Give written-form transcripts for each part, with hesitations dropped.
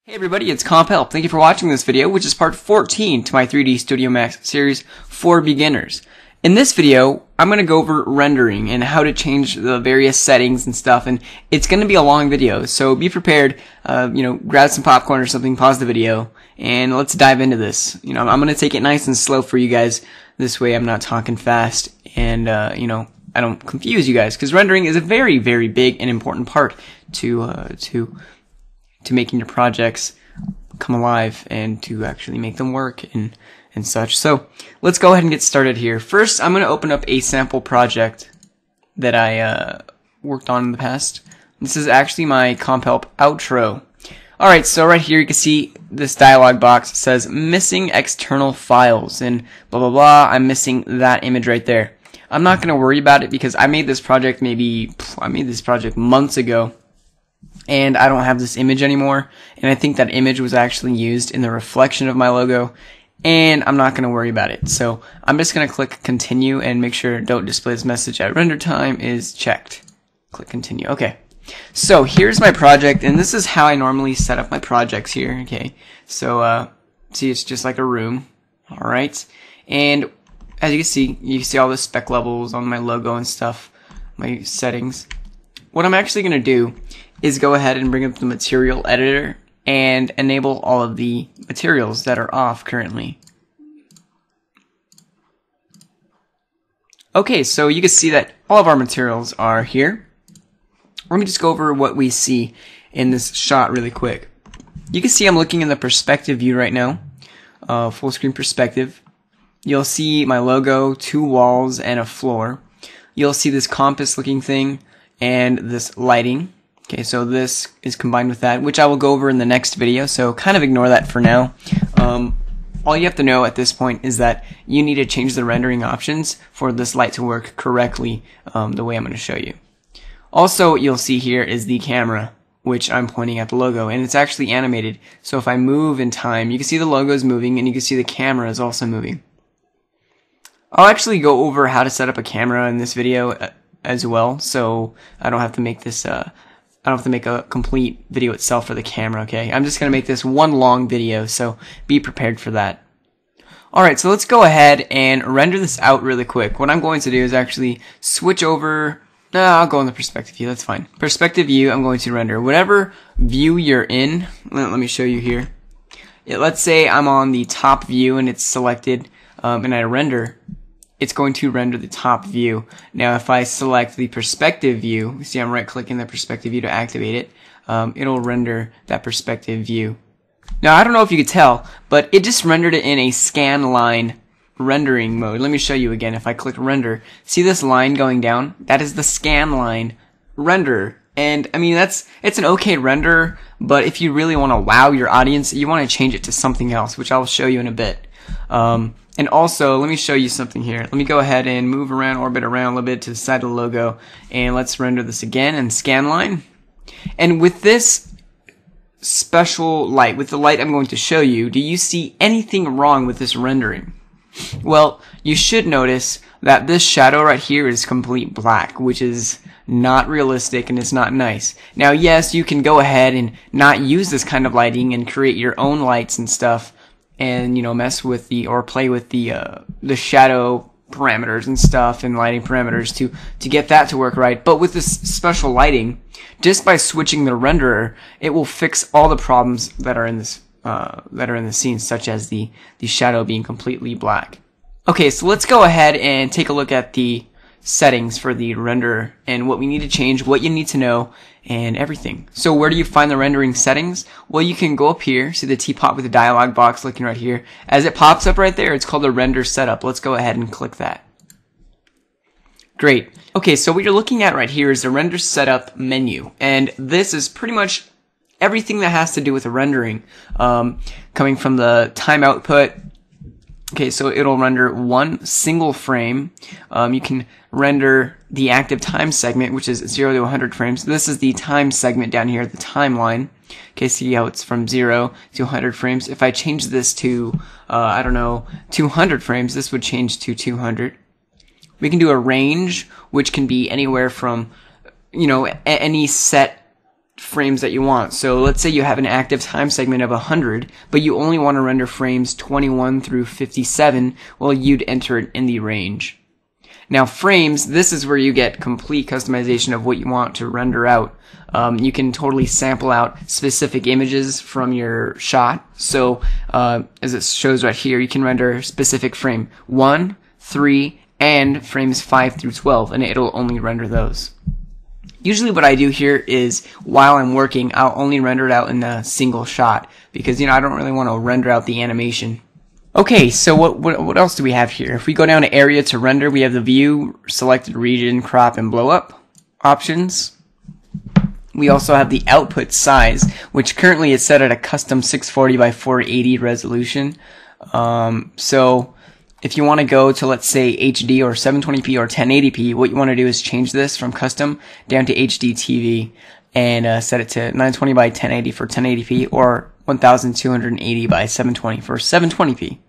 Hey everybody, it's CompHelp. Thank you for watching this video, which is part 14 to my 3D Studio Max series for beginners. In this video, I'm going to go over rendering and how to change the various settings and stuff, and it's going to be a long video, so be prepared. Grab some popcorn or something, pause the video, and let's dive into this. I'm going to take it nice and slow for you guys. This way I'm not talking fast, and I don't confuse you guys, because rendering is a very, very big and important part to making your projects come alive and to actually make them work and such. So let's go ahead and get started here. First, I'm going to open up a sample project that I worked on in the past. This is actually my CompHelp outro. Alright, so right here you can see this dialog box. It says missing external files and blah blah blah. I'm missing that image right there. I'm not going to worry about it because I made this project months ago, and I don't have this image anymore, and I think that image was actually used in the reflection of my logo, and I'm not going to worry about it. So I'm just going to click continue and make sure don't display this message at render time is checked. Click continue. Okay, so here's my project, and this is how I normally set up my projects here. Okay, so see, it's just like a room. Alright, and as you can see all the spec levels on my logo and stuff, my settings. What I'm actually going to do is go ahead and bring up the material editor and enable all of the materials that are off currently. Okay, so you can see that all of our materials are here. Let me just go over what we see in this shot really quick. You can see I'm looking in the perspective view right now, full screen perspective. You'll see my logo, two walls, and a floor. You'll see this compass looking thing and this lighting. Okay, so this is combined with that, which I will go over in the next video, so kind of ignore that for now. All you have to know at this point is that you need to change the rendering options for this light to work correctly the way I'm going to show you. Also, you'll see here is the camera, which I'm pointing at the logo, and it's actually animated. So if I move in time, you can see the logo is moving, and you can see the camera is also moving. I'll actually go over how to set up a camera in this video as well, so I don't have to make this I don't have to make a complete video itself for the camera, okay? I'm just going to make this one long video, so be prepared for that. Alright, so let's go ahead and render this out really quick. What I'm going to do is actually switch over. No, I'll go in the perspective view, that's fine. Perspective view, I'm going to render. Whatever view you're in, let me show you here. Let's say I'm on the top view and it's selected, and I render. It's going to render the top view. Now if I select the perspective view, see I'm right clicking the perspective view to activate it, it'll render that perspective view. Now I don't know if you could tell, but it just rendered it in a scanline rendering mode. Let me show you again. If I click render, see this line going down? That is the scanline render. And I mean it's an okay render, but if you really want to wow your audience, you want to change it to something else, which I'll show you in a bit. And also, let me show you something here. Let me go ahead and move around, orbit around a little bit to the side of the logo, and let's render this again in Scanline. And with this special light, with the light I'm going to show you, do you see anything wrong with this rendering? Well, you should notice that this shadow right here is complete black, which is not realistic and it's not nice. Now, yes, you can go ahead and not use this kind of lighting and create your own lights and stuff, and mess with or play with the shadow parameters and stuff and lighting parameters to get that to work right. But with this special lighting, just by switching the renderer, it will fix all the problems that are in this the scene, such as the shadow being completely black. Okay, so let's go ahead and take a look at the settings for the renderer and what we need to change, what you need to know, and everything. So where do you find the rendering settings? Well, you can go up here, see the teapot with the dialog box looking right here. As it pops up right there, it's called the render setup. Let's go ahead and click that. Great. Okay, so what you're looking at right here is the render setup menu, and this is pretty much everything that has to do with the rendering, coming from the time output. Okay, so it'll render one single frame. You can render the active time segment, which is 0 to 100 frames. This is the time segment down here, the timeline. Okay, see how it's from 0 to 100 frames. If I change this to, 200 frames, this would change to 200. We can do a range, which can be anywhere from, any set frames that you want. So let's say you have an active time segment of 100, but you only want to render frames 21 through 57. Well, you'd enter it in the range. Now frames, this is where you get complete customization of what you want to render out. You can totally sample out specific images from your shot. So as it shows right here, you can render specific frame 1, 3, and frames 5 through 12, and it'll only render those. Usually what I do here is, while I'm working, I'll only render it out in a single shot, because I don't really want to render out the animation. Okay, so what else do we have here? If we go down to area to render, we have the view, selected region, crop, and blow up options. We also have the output size, which currently is set at a custom 640 by 480 resolution. So if you want to go to, let's say, HD or 720p or 1080p, what you want to do is change this from custom down to HD TV and set it to 920 by 1080 for 1080p or 1280 by 720 for 720p.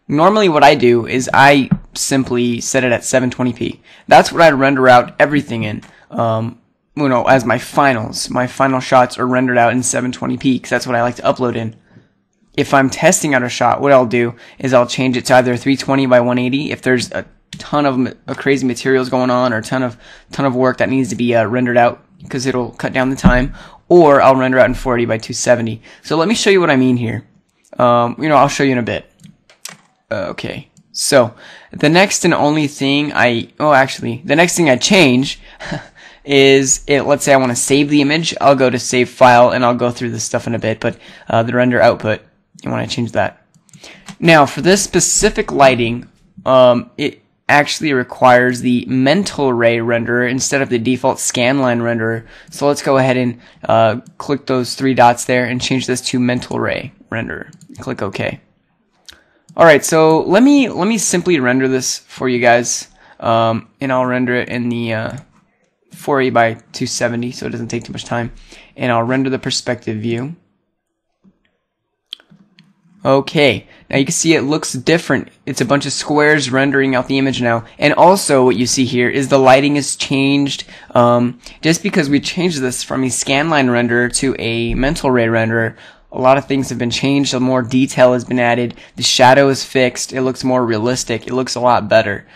Normally what I do is I simply set it at 720p. That's what I render out everything in. As my finals. My final shots are rendered out in 720p because that's what I like to upload in. If I'm testing out a shot, what I'll do is I'll change it to either 320 by 180 if there's a ton of crazy materials going on or a ton of work that needs to be rendered out because it'll cut down the time, or I'll render out in 480 by 270. So let me show you what I mean here. I'll show you in a bit. Okay. So the next and only thing the next thing I change is let's say I want to save the image. I'll go to save file and I'll go through this stuff in a bit, but the render output, you want to change that. Now for this specific lighting, it actually requires the mental ray renderer instead of the default scanline renderer. So let's go ahead and click those three dots there and change this to mental ray renderer. Click OK. Alright, so let me simply render this for you guys, and I'll render it in the 480 by 270 so it doesn't take too much time, and I'll render the perspective view. Okay, now you can see it looks different. It's a bunch of squares rendering out the image now, and also what you see here is the lighting is changed. Just because we changed this from a scanline renderer to a mental ray renderer, a lot of things have been changed. A more detail has been added. The shadow is fixed. It looks more realistic. It looks a lot better.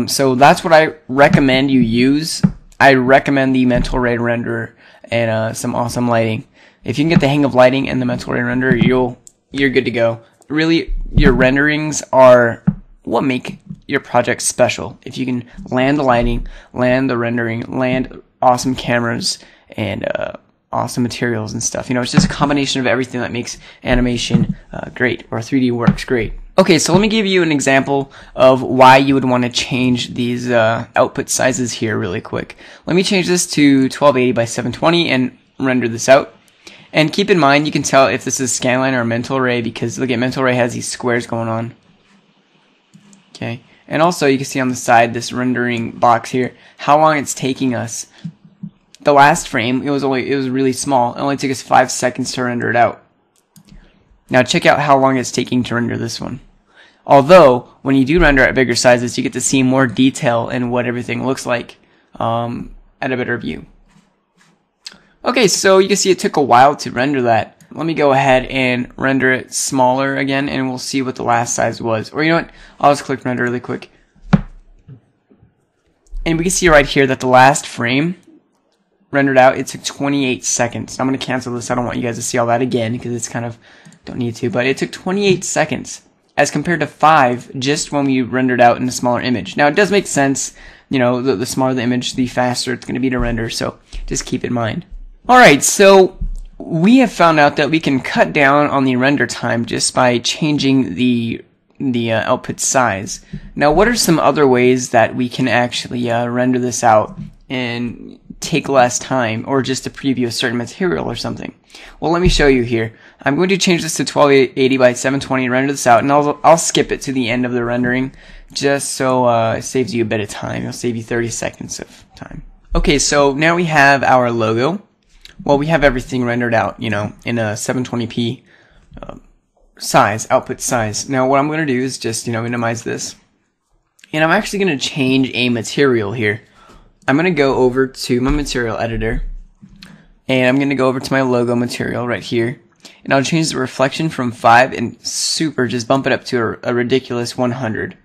So that's what I recommend you use. I recommend the mental ray renderer and some awesome lighting. If you can get the hang of lighting and the mental ray renderer, you're good to go. Really, your renderings are what make your project special. If you can land the lighting, land the rendering, land awesome cameras, and awesome materials and stuff. It's just a combination of everything that makes animation great, or 3D works great. Okay, so let me give you an example of why you would want to change these output sizes here really quick. Let me change this to 1280 by 720 and render this out. And keep in mind, you can tell if this is scanline or mental ray because look at mental ray has these squares going on. Okay, and also you can see on the side this rendering box here how long it's taking us. The last frame, it was really small. It only took us 5 seconds to render it out. Now check out how long it's taking to render this one. Although when you do render at bigger sizes, you get to see more detail in what everything looks like at a better view. Okay, so you can see it took a while to render that. Let me go ahead and render it smaller again, and we'll see what the last size was. Or you know what? I'll just click render really quick. And we can see right here that the last frame rendered out, it took 28 seconds. I'm going to cancel this. I don't want you guys to see all that again because it's kind of, don't need to, but it took 28 seconds as compared to 5 just when we rendered out in a smaller image. Now it does make sense, the smaller the image, the faster it's going to be to render, so just keep in mind. Alright, so we have found out that we can cut down on the render time just by changing the output size. Now what are some other ways that we can actually render this out and take less time, or just to preview a certain material or something? Well, let me show you here. I'm going to change this to 1280 by 720 and render this out, and I'll skip it to the end of the rendering just so it saves you a bit of time. It'll save you 30 seconds of time. Okay, so now we have our logo. Well, we have everything rendered out, in a 720p size, output size. Now what I'm going to do is just, minimize this, and I'm actually going to change a material here. I'm going to go over to my material editor, And I'm going to go over to my logo material right here, and I'll change the reflection from 5 and just bump it up to a ridiculous 100.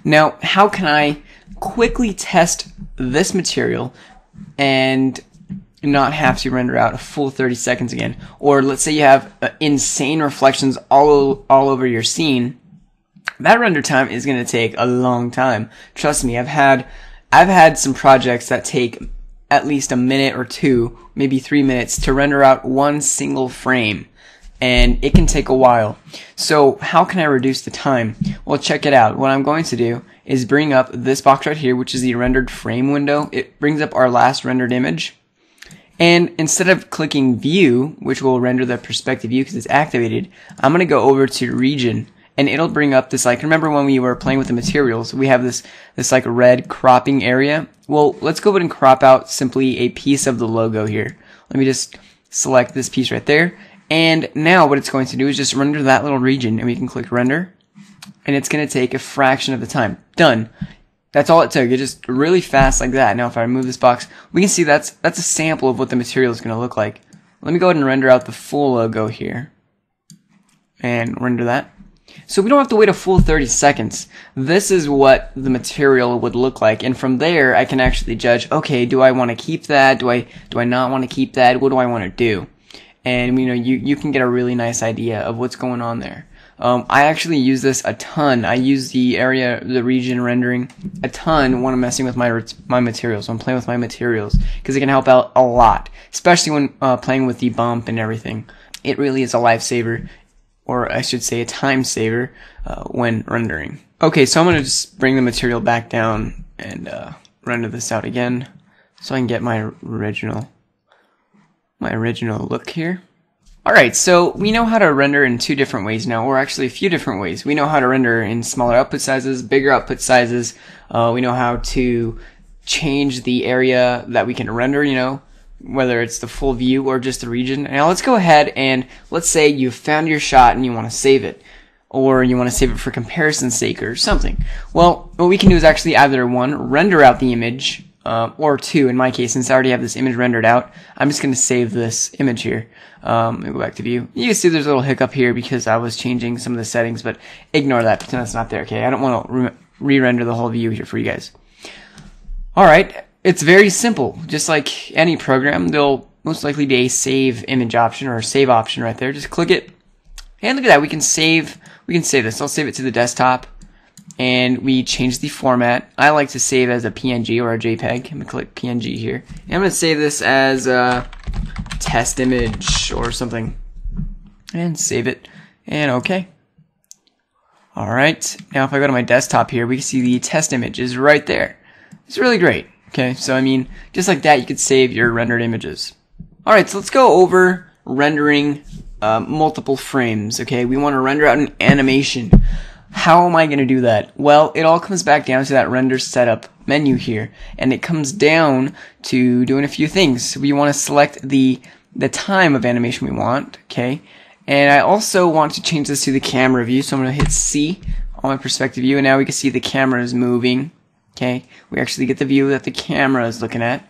Now, how can I quickly test this material and not have to render out a full 30 seconds again? Or let's say you have insane reflections all over your scene. That render time is going to take a long time. Trust me, I've had some projects that take at least a minute or 2, maybe 3 minutes to render out one single frame, and it can take a while. So how can I reduce the time? Well, check it out. What I'm going to do is bring up this box right here, which is the rendered frame window. It brings up our last rendered image, and instead of clicking view, which will render the perspective view because it's activated, I'm going to go over to region, and it'll bring up this, like, remember when we were playing with the materials, we have this like red cropping area. Well, let's go ahead and crop out simply a piece of the logo here. Let me just select this piece right there, and now what it's going to do is just render that little region, and we can click render, and it's going to take a fraction of the time. Done. That's all it took. It's just really fast like that. Now if I remove this box, we can see that's a sample of what the material is going to look like. Let me go ahead and render out the full logo here, and render that. So we don't have to wait a full 30 seconds. This is what the material would look like, and from there I can actually judge, okay, do I want to keep that? Do I not want to keep that? What do I want to do? And you can get a really nice idea of what's going on there. I actually use this a ton. I use the region rendering a ton when I'm messing with my materials. When I'm playing with my materials, because it can help out a lot, especially when playing with the bump and everything. It really is a lifesaver, or I should say a time saver, when rendering. Okay, so I'm going to just bring the material back down and render this out again so I can get my original look here. Alright, so we know how to render in 2 different ways now, or actually a few different ways. We know how to render in smaller output sizes, bigger output sizes. We know how to change the area that we can render, whether it's the full view or just the region. Now let's go ahead and let's say you found your shot and you want to save it, or you want to save it for comparison's sake or something. Well, what we can do is actually either 1, render out the image, or 2, in my case, since I already have this image rendered out, I'm just going to save this image here. Let me go back to view. You can see there's a little hiccup here because I was changing some of the settings, but ignore that, pretend that's not there, okay? I don't want to re-render the whole view here for you guys. Alright, it's very simple. Just like any program, there'll most likely be a save image option or a save option right there. Just click it, and look at that, we can save this. I'll save it to the desktop, and we change the format. I like to save as a PNG or a JPEG. I'm going to click PNG here. And I'm going to save this as a test image or something. And save it. And OK. Alright, now if I go to my desktop here, we can see the test image is right there. It's really great. Okay, so I mean, just like that, you could save your rendered images. Alright, so let's go over rendering multiple frames. Okay, we want to render out an animation. How am I going to do that? Well, it all comes back down to that render setup menu here, and it comes down to doing a few things. We want to select the time of animation we want, okay? And I also want to change this to the camera view, so I'm going to hit C on my perspective view, and now we can see the camera is moving, okay? We actually get the view that the camera is looking at.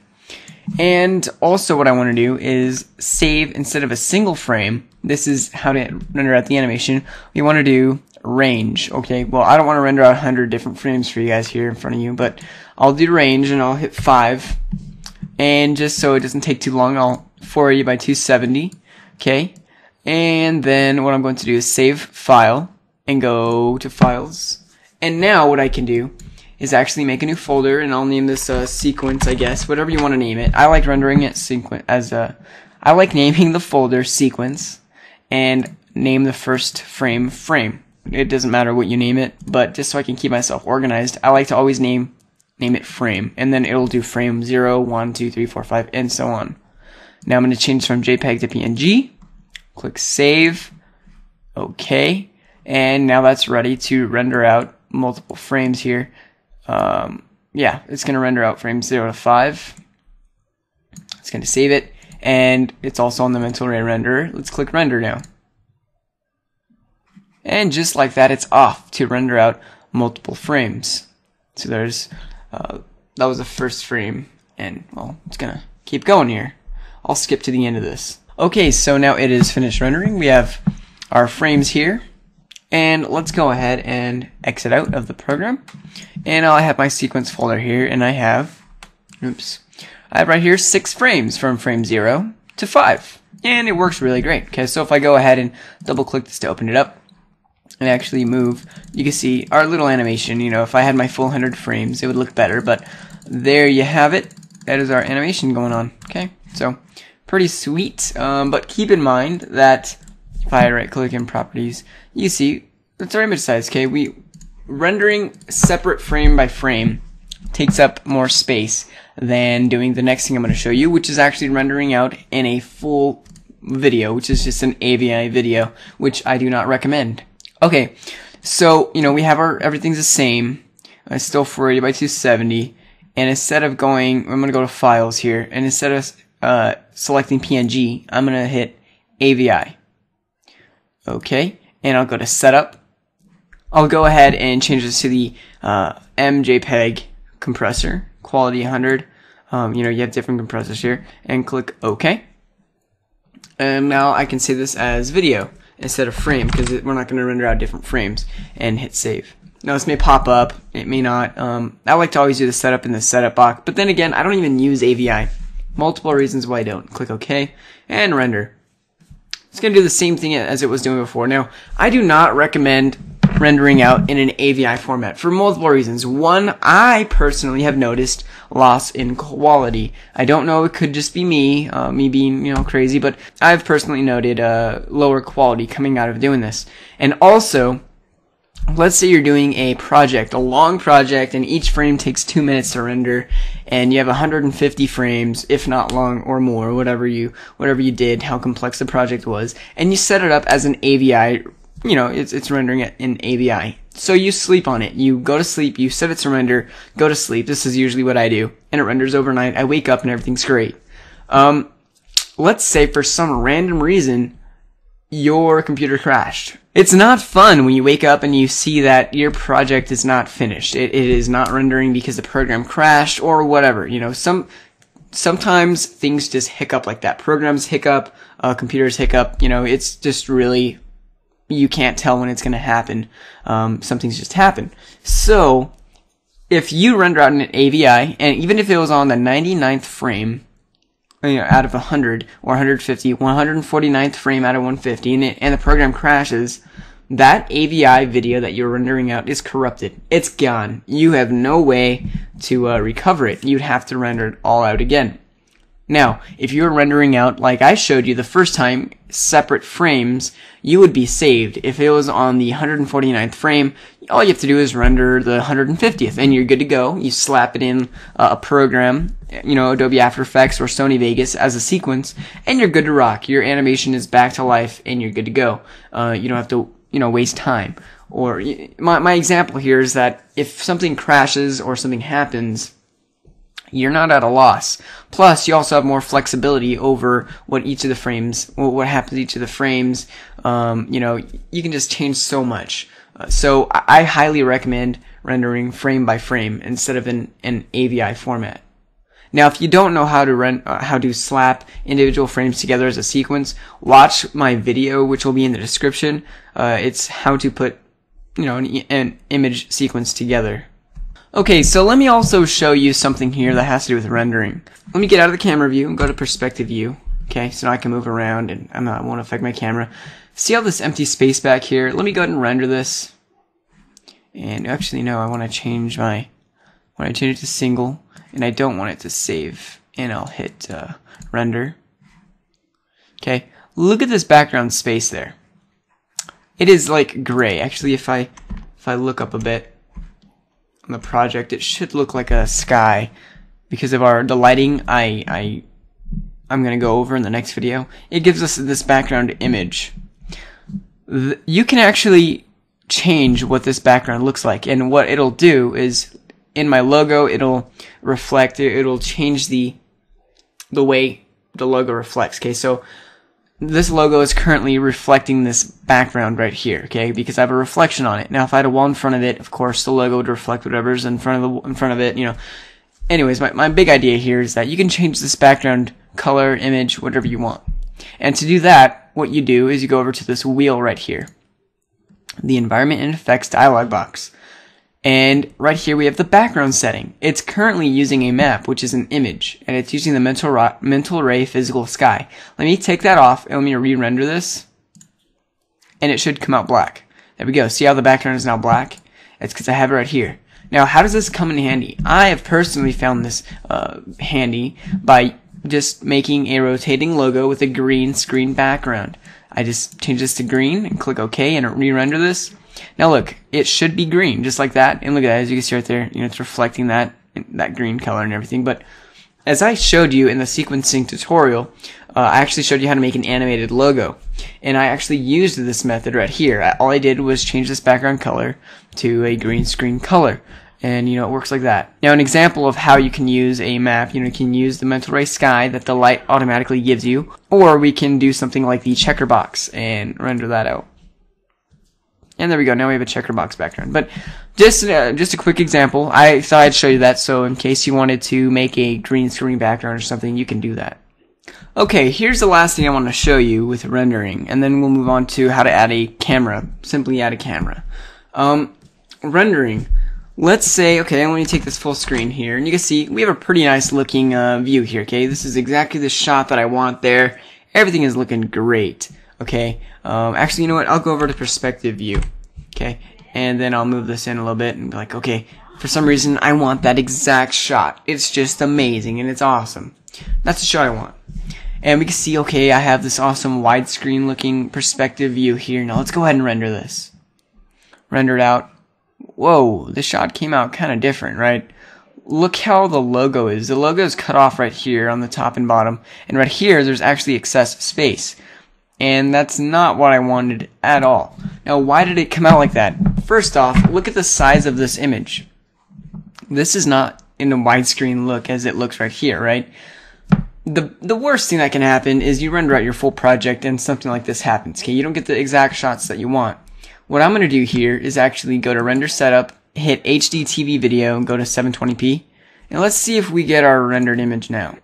And also what I want to do is save instead of a single frame. This is how to render out the animation. We want to do range. Okay, well, I don't want to render out 100 different frames for you guys here in front of you, but I'll do range, and I'll hit 5, and just so it doesn't take too long, I'll 480 by 270. Okay, and then what I'm going to do is save file and go to files, and now what I can do is actually make a new folder, and I'll name this sequence, I guess, whatever you want to name it. I like rendering it I like naming the folder sequence, and name the first frame. It doesn't matter what you name it, but just so I can keep myself organized, I like to always name it frame, and then it'll do frame 0, 1, 2, 3, 4, 5, and so on. Now I'm going to change from JPEG to PNG, click save, okay, and now that's ready to render out multiple frames here. Yeah, it's going to render out frames 0 to 5. It's going to save it, and it's also on the mental array renderer. Let's click render now. And just like that, it's off to render out multiple frames. So there's, that was the first frame, and well, it's gonna keep going here. I'll skip to the end of this. Okay, so now it is finished rendering. We have our frames here. And let's go ahead and exit out of the program. And I have my sequence folder here, and I have right here 6 frames from frame 0 to 5. And it works really great. Okay, so if I go ahead and double click this to open it up and actually move, you can see our little animation. You know, if I had my full 100 frames, it would look better, but there you have it. That is our animation going on. Okay, so pretty sweet, but keep in mind that if I right click in properties, you see that's our image size. Okay, rendering separate frame by frame takes up more space than doing the next thing I'm going to show you, which is actually rendering out in a full video, which is just an AVI video, which I do not recommend. Okay, so you know we have everything's the same. It's still 480 by 270, and instead of going, I'm going to go to Files here, and instead of selecting PNG, I'm going to hit AVI. Okay, and I'll go to Setup. I'll go ahead and change this to the MJPEG compressor, quality 100. You know, you have different compressors here, and click OK. And now I can save this as video instead of frame, because we're not going to render out different frames, and hit save. Now this may pop up, it may not. I like to always do the setup in the setup box, but then again, I don't even use AVI. Multiple reasons why I don't. Click OK and render. It's going to do the same thing as it was doing before. Now, I do not recommend rendering out in an AVI format for multiple reasons. One, I personally have noticed loss in quality. I don't know, it could just be me being, crazy, but I've personally noted lower quality coming out of doing this. And also, let's say you're doing a project, a long project, and each frame takes 2 minutes to render, and you have 150 frames, if not long or more, whatever you did, how complex the project was, and you set it up as an AVI. You know, it's rendering it in AVI. So you sleep on it. You go to sleep, you set it to render, go to sleep. This is usually what I do. And it renders overnight. I wake up and everything's great. Let's say for some random reason, your computer crashed. It's not fun when you wake up and you see that your project is not finished. It is not rendering because the program crashed or whatever. You know, sometimes things just hiccup like that. Programs hiccup, computers hiccup. You know, it's just really, you can't tell when it's going to happen. Something's just happened. So, if you render out an AVI, and even if it was on the 99th frame, out of 100, or 150, 149th frame out of 150, and the program crashes, that AVI video that you're rendering out is corrupted. It's gone. You have no way to recover it. You'd have to render it all out again. Now, if you're rendering out, like I showed you the first time, separate frames, you would be saved. If it was on the 149th frame, all you have to do is render the 150th, and you're good to go. You slap it in a program, Adobe After Effects or Sony Vegas as a sequence, and you're good to rock. Your animation is back to life, and you're good to go. You don't have to, waste time. Or my example here is that if something crashes or something happens, you're not at a loss. Plus, you also have more flexibility over what happens to each of the frames. You can just change so much. So I highly recommend rendering frame by frame instead of in an AVI format. Now, if you don't know how to slap individual frames together as a sequence, watch my video, which will be in the description. It's how to put, an image sequence together. Okay, so let me also show you something here that has to do with rendering. Let me get out of the camera view and go to perspective view. Okay, so now I can move around and it won't affect my camera. See all this empty space back here? Let me go ahead and render this. And actually, no, I want to change it to single, and I don't want it to save. And I'll hit render. Okay, look at this background space there. It is like gray. Actually, if I look up a bit on the project, it should look like a sky because of the lighting I'm gonna go over in the next video. It gives us this background image. You can actually change what this background looks like, and what it'll do is in my logo it'll change the way the logo reflects. Okay, so this logo is currently reflecting this background right here, okay, because I have a reflection on it. Now, if I had a wall in front of it, of course, the logo would reflect whatever's in front of it, anyways, my big idea here is that you can change this background color, image, whatever you want. And to do that, what you do is you go over to this wheel right here, the Environment and Effects dialog box. And right here we have the background setting. It's currently using a map, which is an image, and it's using the mental ray physical sky. Let me take that off and let me re-render this, and it should come out black. There we go. See how the background is now black? It's because I have it right here. Now, how does this come in handy? I have personally found this handy by just making a rotating logo with a green screen background. I just change this to green and click OK and re-render this. Now look, it should be green, just like that. And look at that, as you can see right there, it's reflecting that green color and everything. But as I showed you in the sequencing tutorial, I actually showed you how to make an animated logo. And I actually used this method right here. All I did was change this background color to a green screen color. And it works like that. Now an example of how you can use a map, you can use the mental ray sky that the light automatically gives you, or we can do something like the checker box and render that out. And there we go, now we have a checker box background. But just a quick example, I thought I'd show you that, so in case you wanted to make a green screen background or something, you can do that. Okay, here's the last thing I want to show you with rendering, and then we'll move on to how to add a camera, simply add a camera. Rendering. Let's say, okay, I'm going to take this full screen here, and you can see we have a pretty nice looking view here, okay? This is exactly the shot that I want there. Everything is looking great, okay? Actually, you know what? I'll go over to perspective view, okay? And then I'll move this in a little bit and be like, okay, for some reason, I want that exact shot. It's just amazing, and it's awesome. That's the shot I want. And we can see, okay, I have this awesome widescreen looking perspective view here. Now let's go ahead and render this. Render it out. Whoa, this shot came out kind of different, right? Look how the logo is. The logo is cut off right here on the top and bottom, and right here there's actually excess space. And that's not what I wanted at all. Now, why did it come out like that? First off, look at the size of this image. This is not in a widescreen look as it looks right here, right? The worst thing that can happen is you render out your full project and something like this happens, okay? You don't get the exact shots that you want. What I'm going to do here is actually go to Render Setup, hit HD TV Video, and go to 720p. And let's see if we get our rendered image now.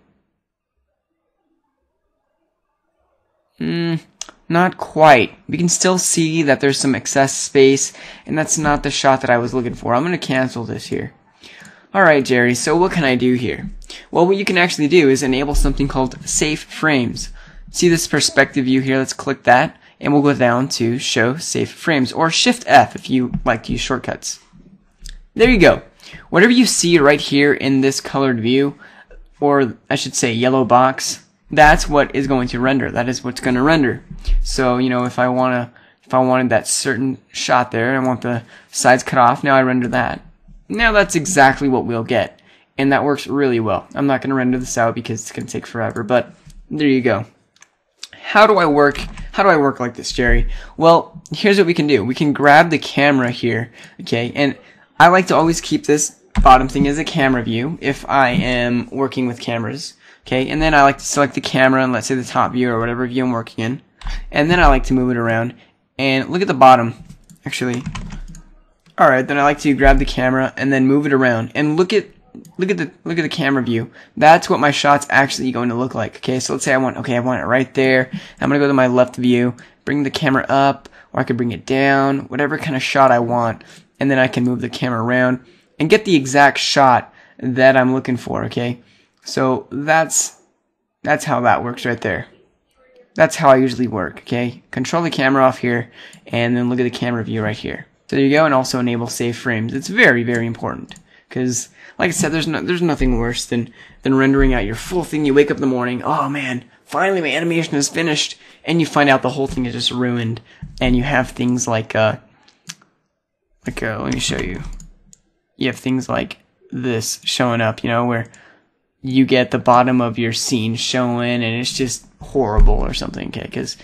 Not quite. We can still see that there's some excess space, and that's not the shot that I was looking for. I'm going to cancel this here. Alright, Jerry, so what can I do here? Well, what you can actually do is enable something called Safe Frames. See this perspective view here? Let's click that. And we'll go down to Show Safe Frames, or Shift F if you like to use shortcuts. There you go. Whatever you see right here in this colored view, or I should say yellow box, that's what is going to render. That is what's going to render. So, if I wanted that certain shot there, I want the sides cut off, now I render that. Now that's exactly what we'll get. And that works really well. I'm not going to render this out because it's going to take forever, but there you go. How do I work like this, Jerry? Well, here's what we can do. We can grab the camera here, okay? And I like to always keep this bottom thing as a camera view if I am working with cameras, okay? And then I like to select the camera and let's say the top view or whatever view I'm working in. And then I like to move it around and look at the bottom, actually. Alright, then I like to grab the camera and then move it around and look at the camera view. That's what my shot's actually going to look like. Okay, so let's say I want it right there. I'm gonna go to my left view, bring the camera up, or I could bring it down, whatever kind of shot I want, and then I can move the camera around and get the exact shot that I'm looking for. Okay, so that's how that works right there. That's how I usually work. Okay, control the camera off here, and then look at the camera view right here. So there you go, and also enable Safe Frames. It's very, very important. Because, like I said, there's nothing worse than rendering out your full thing. You wake up in the morning, oh man, finally my animation is finished, and you find out the whole thing is just ruined, and you have things like let me show you. You have things like this showing up, where you get the bottom of your scene showing, and it's just horrible or something, okay? Because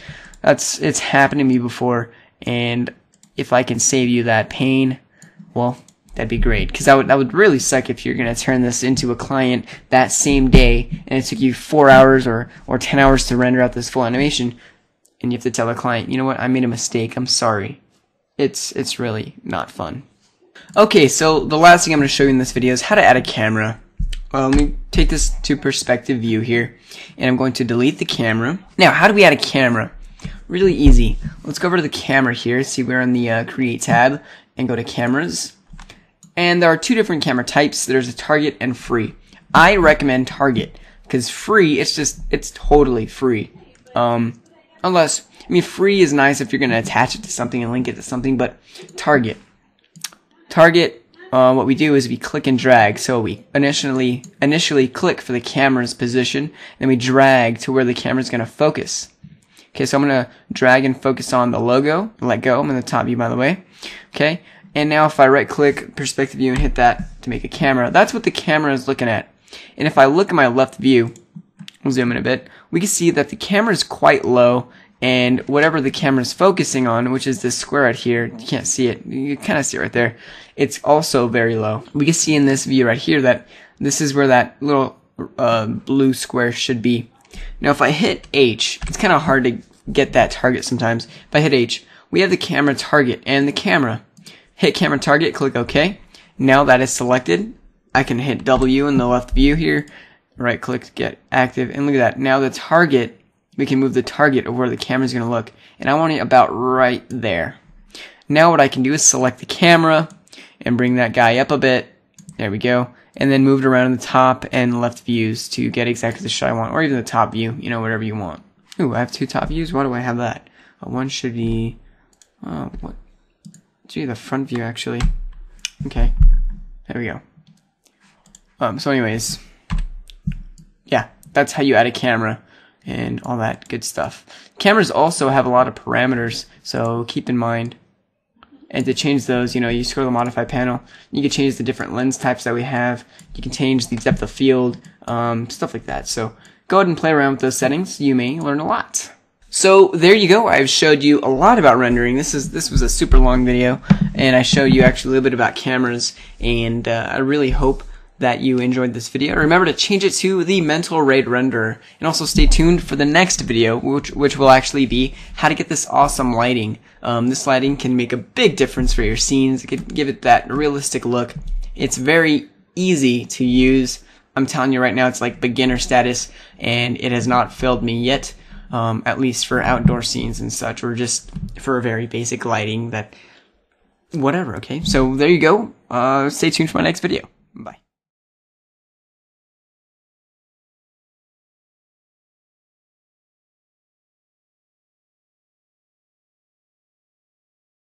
it's happened to me before, and if I can save you that pain, well, that'd be great, because that would really suck if you're going to turn this into a client that same day and it took you 4 hours or 10 hours to render out this full animation, and you have to tell the client, you know what, I made a mistake, I'm sorry. It's really not fun. Okay, so the last thing I'm going to show you in this video is how to add a camera. let me take this to perspective view here, and I'm going to delete the camera. Now, how do we add a camera? Really easy. Let's go over to the camera here. See, we're in the Create tab, and go to Cameras. And there are two different camera types. There's a target and free. I recommend target, because free, it's totally free. Unless, I mean, free is nice if you're going to attach it to something and link it to something, but target. What we do is we click and drag. So we initially click for the camera's position, then we drag to where the camera's going to focus. Okay, so I'm going to drag and focus on the logo. Let go. I'm in the top view, by the way. Okay, and now if I right-click perspective view and hit that to make a camera, that's what the camera is looking at. And if I look at my left view, we'll zoom in a bit, we can see that the camera is quite low, and whatever the camera is focusing on, which is this square right here, you can't see it, you kind of see it right there, it's also very low. We can see in this view right here that this is where that little blue square should be. Now if I hit H, it's kind of hard to get that target sometimes. If I hit H, we have the camera target and the camera. Hit camera target, click OK. Now that is selected, I can hit W in the left view here, right click to get active, and look at that. Now the target, we can move the target of where the camera is going to look, and I want it about right there. Now what I can do is select the camera and bring that guy up a bit. There we go. And then move it around in the top and left views to get exactly the shot I want, or even the top view, you know, whatever you want. Ooh, I have two top views. Why do I have that? One should be, what? Gee, the front view actually. Okay, there we go. So anyways, yeah, that's how you add a camera and all that good stuff. Cameras also have a lot of parameters, so keep in mind. And to change those, you know, you scroll the modify panel, you can change the different lens types that we have, you can change the depth of field, stuff like that. So go ahead and play around with those settings, you may learn a lot. So there you go, I've showed you a lot about rendering. This was a super long video, and I showed you actually a little bit about cameras, and I really hope that you enjoyed this video. Remember to change it to the mental rate renderer, and also stay tuned for the next video, which will actually be how to get this awesome lighting. This lighting can make a big difference for your scenes. It can give it that realistic look. It's very easy to use. I'm telling you right now, it's like beginner status, and it has not failed me yet, at least for outdoor scenes and such, or just for a very basic lighting that, whatever, okay? So there you go. Stay tuned for my next video. Bye.